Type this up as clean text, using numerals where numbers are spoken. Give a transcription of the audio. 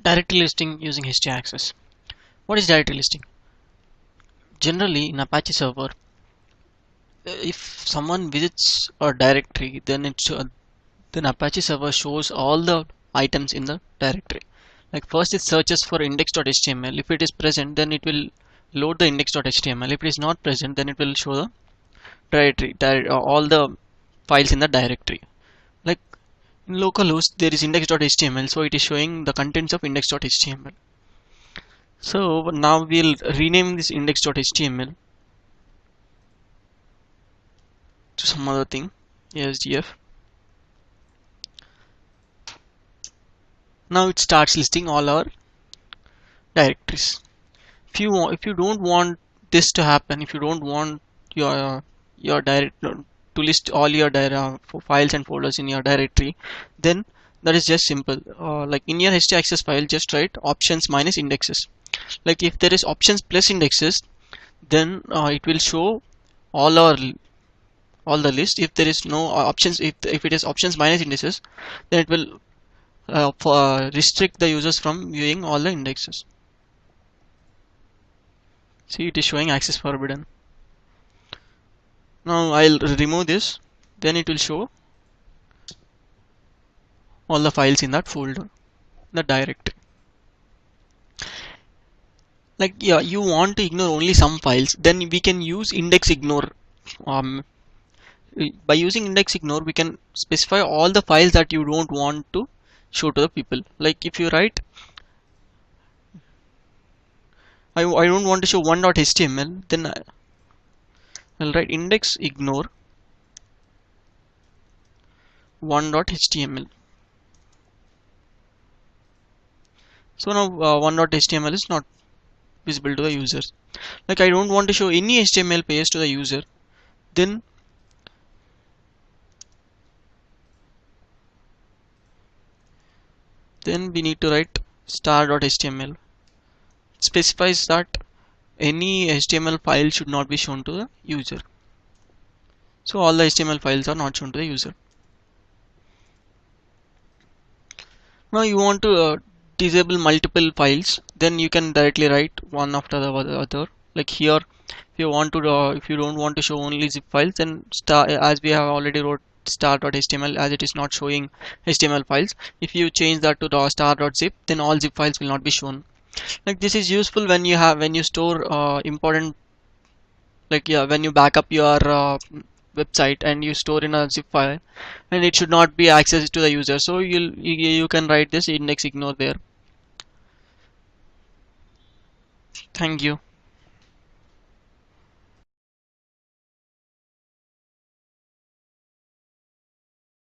Directory listing using Htaccess. What is directory listing? Generally, in Apache server, if someone visits a directory, then Apache server shows all the items in the directory. Like first it searches for index.html. If it is present, then it will load the index.html. If it is not present, then it will show the all the files in the directory. Like in localhost, there is index.html, so it is showing the contents of index.html. So now we'll rename this index.html to some other thing, asdf. Now it starts listing all our directories. If you don't want this to happen, if you don't want your direct to list all your files and folders in your directory, then that is just simple. Like in your htaccess file, just write options minus indexes. Like if there is options plus indexes, then it will show all the list. If there is no options, if it is options minus indexes, then it will restrict the users from viewing all the indexes. See, it is showing access forbidden. Now I'll remove this, then it will show all the files in that folder, the directory. Like yeah, you want to ignore only some files, then we can use index ignore. By using index ignore, we can specify all the files that you don't want to show to the people. Like if you write I don't want to show one.html, then I'll write index ignore one.html. So now one.html is not visible to the user. Like I don't want to show any HTML page to the user, then we need to write star.html. It specifies that any HTML file should not be shown to the user. So all the HTML files are not shown to the user. Now you want to disable multiple files, then you can directly write one after the other. Like here, if you want to if you don't want to show only zip files, then as we have already wrote star.html, as it is not showing HTML files. If you change that to the star.zip, then all zip files will not be shown. Like this is useful when you store important, like yeah, when you back up your website and you store in a zip file, and it should not be accessed to the user, so you can write this index ignore there. Thank you.